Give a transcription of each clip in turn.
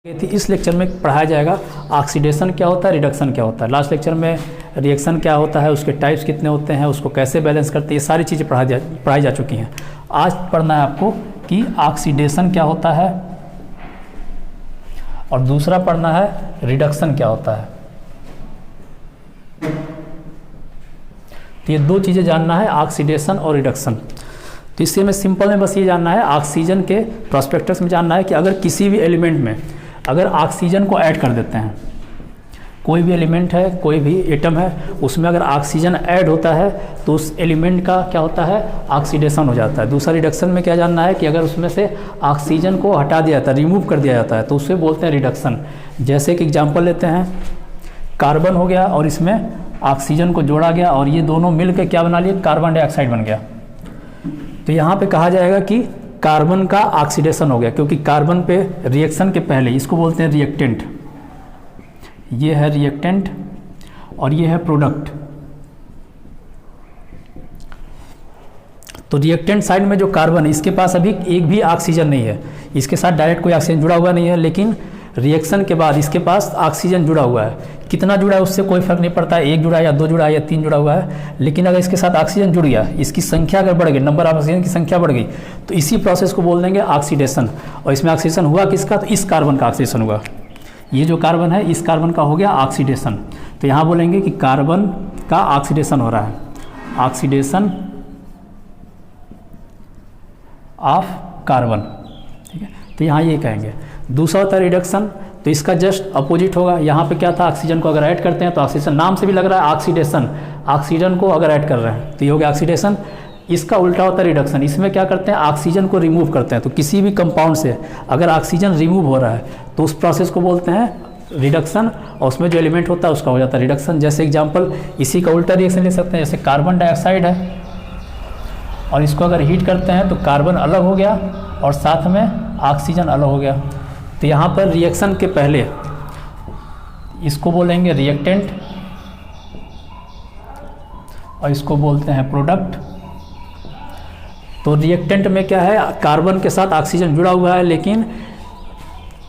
थी। इस लेक्चर में पढ़ाया जाएगा ऑक्सीडेशन क्या होता है, रिडक्शन क्या होता है। लास्ट लेक्चर में रिएक्शन क्या होता है, उसके टाइप्स कितने होते हैं, उसको कैसे बैलेंस करते हैं, ये सारी चीज़ें पढ़ाई जा चुकी हैं। आज पढ़ना है आपको कि ऑक्सीडेशन क्या होता है और दूसरा पढ़ना है रिडक्शन क्या होता है। तो ये दो चीज़ें जानना है, ऑक्सीडेशन और रिडक्शन। तो इससे हमें सिंपल में बस ये जानना है, ऑक्सीजन के प्रोस्पेक्टस में जानना है कि अगर किसी भी एलिमेंट में अगर ऑक्सीजन को ऐड कर देते हैं, कोई भी एलिमेंट है, कोई भी एटम है, उसमें अगर ऑक्सीजन ऐड होता है तो उस एलिमेंट का क्या होता है, ऑक्सीडेशन हो जाता है। दूसरा रिडक्शन में क्या जानना है कि अगर उसमें से ऑक्सीजन को हटा दिया जाता है, रिमूव कर दिया जाता है, तो उसे बोलते हैं रिडक्शन। जैसे कि एग्जांपल लेते हैं, कार्बन हो गया और इसमें ऑक्सीजन को जोड़ा गया और ये दोनों मिलकर क्या बना लिए, कार्बन डाइऑक्साइड बन गया। तो यहाँ पे कहा जाएगा कि कार्बन का ऑक्सीडेशन हो गया, क्योंकि कार्बन पे रिएक्शन के पहले इसको बोलते हैं रिएक्टेंट। ये है रिएक्टेंट और ये है प्रोडक्ट। तो रिएक्टेंट साइड में जो कार्बन है, इसके पास अभी एक भी ऑक्सीजन नहीं है, इसके साथ डायरेक्ट कोई ऑक्सीजन जुड़ा हुआ नहीं है, लेकिन रिएक्शन के बाद इसके पास ऑक्सीजन जुड़ा हुआ है। कितना जुड़ा है उससे कोई फर्क नहीं पड़ता है, एक जुड़ा है या दो जुड़ा है या तीन जुड़ा हुआ है, लेकिन अगर इसके साथ ऑक्सीजन जुड़ गया, इसकी संख्या अगर बढ़ गई, नंबर ऑफ ऑक्सीजन की संख्या बढ़ गई, तो इसी प्रोसेस को बोल देंगे ऑक्सीडेशन। और इसमें ऑक्सीडेशन हुआ किसका, तो इस कार्बन का ऑक्सीडेशन हुआ। ये जो कार्बन है, इस कार्बन का हो गया ऑक्सीडेशन। तो यहाँ बोलेंगे कि कार्बन का ऑक्सीडेशन हो रहा है, ऑक्सीडेशन ऑफ कार्बन, ठीक है। तो यहाँ ये कहेंगे। दूसरा होता है रिडक्शन, तो इसका जस्ट अपोजिट होगा। यहाँ पे क्या था, ऑक्सीजन को अगर ऐड करते हैं तो ऑक्सीजन, नाम से भी लग रहा है ऑक्सीडेशन, ऑक्सीजन को अगर ऐड कर रहे हैं तो ये हो गया ऑक्सीडेशन। इसका उल्टा होता है रिडक्शन। इसमें क्या करते हैं, ऑक्सीजन को रिमूव करते हैं। तो किसी भी कंपाउंड से अगर ऑक्सीजन रिमूव हो रहा है तो उस प्रोसेस को बोलते हैं रिडक्शन, और उसमें जो एलिमेंट होता है उसका हो जाता है रिडक्शन। जैसे एग्जाम्पल, इसी का उल्टा रिएक्शन ले सकते हैं। जैसे कार्बन डाइऑक्साइड है और इसको अगर हीट करते हैं तो कार्बन अलग हो गया और साथ में ऑक्सीजन अलग हो गया। तो यहाँ पर रिएक्शन के पहले इसको बोलेंगे रिएक्टेंट और इसको बोलते हैं प्रोडक्ट। तो रिएक्टेंट में क्या है, कार्बन के साथ ऑक्सीजन जुड़ा हुआ है लेकिन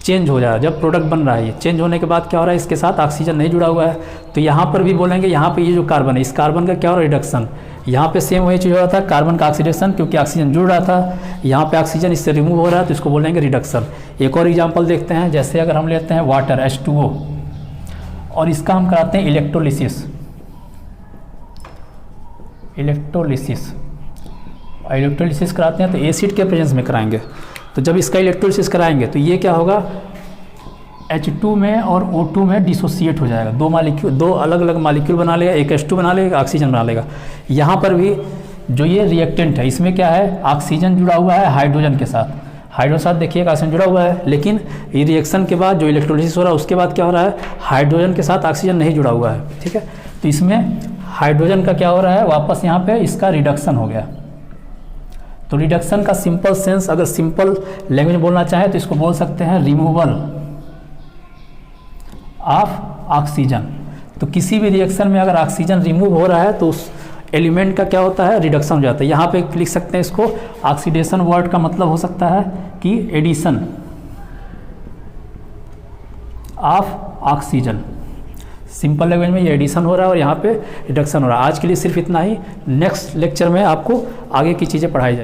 चेंज हो जाएगा जब प्रोडक्ट बन रहा है। ये चेंज होने के बाद क्या हो रहा है, इसके साथ ऑक्सीजन नहीं जुड़ा हुआ है। तो यहाँ पर भी बोलेंगे, यहाँ पे ये जो कार्बन है, इस कार्बन का क्या हो रहा है, रिडक्शन। यहाँ पे सेम वही चीज़ हो रहा था, कार्बन का ऑक्सीडेशन, क्योंकि ऑक्सीजन जुड़ रहा था। यहाँ पे ऑक्सीजन इससे रिमूव हो रहा है तो इसको बोलेंगे रिडक्शन। एक और एग्जांपल देखते हैं, जैसे अगर हम लेते हैं वाटर H2O और इसका हम कराते हैं इलेक्ट्रोलिसिस। इलेक्ट्रोलिसिस कराते हैं तो एसिड के प्रेजेंस में कराएंगे। तो जब इसका इलेक्ट्रोलिसिस कराएंगे तो ये क्या होगा, H2 में और O2 में डिसोसिएट हो जाएगा। दो अलग अलग मॉलिक्यूल बना लेगा, एक H2 बना लेगा, ऑक्सीजन बना लेगा। यहाँ पर भी जो ये रिएक्टेंट है, इसमें क्या है, ऑक्सीजन जुड़ा हुआ है हाइड्रोजन के साथ। हाइड्रोजन साथ देखिए ऑक्सीजन जुड़ा हुआ है, लेकिन ये रिएक्शन के बाद जो इलेक्ट्रोलिसिस हो रहा है उसके बाद क्या हो रहा है, हाइड्रोजन के साथ ऑक्सीजन नहीं जुड़ा हुआ है, ठीक है। तो इसमें हाइड्रोजन का क्या हो रहा है, वापस यहाँ पे इसका रिडक्शन हो गया। तो रिडक्शन का सिंपल सेंस, अगर सिंपल लैंग्वेज में बोलना चाहे तो इसको बोल सकते हैं रिमूवल ऑफ ऑक्सीजन। तो किसी भी रिएक्शन में अगर ऑक्सीजन रिमूव हो रहा है तो उस एलिमेंट का क्या होता है, रिडक्शन हो जाता है। यहाँ पे लिख सकते हैं इसको, ऑक्सीडेशन वर्ड का मतलब हो सकता है कि addition of oxygen. Simple language में ये एडिशन हो रहा है और यहाँ पे रिडक्शन हो रहा है। आज के लिए सिर्फ इतना ही। नेक्स्ट लेक्चर में आपको आगे की चीज़ें पढ़ाई जाए।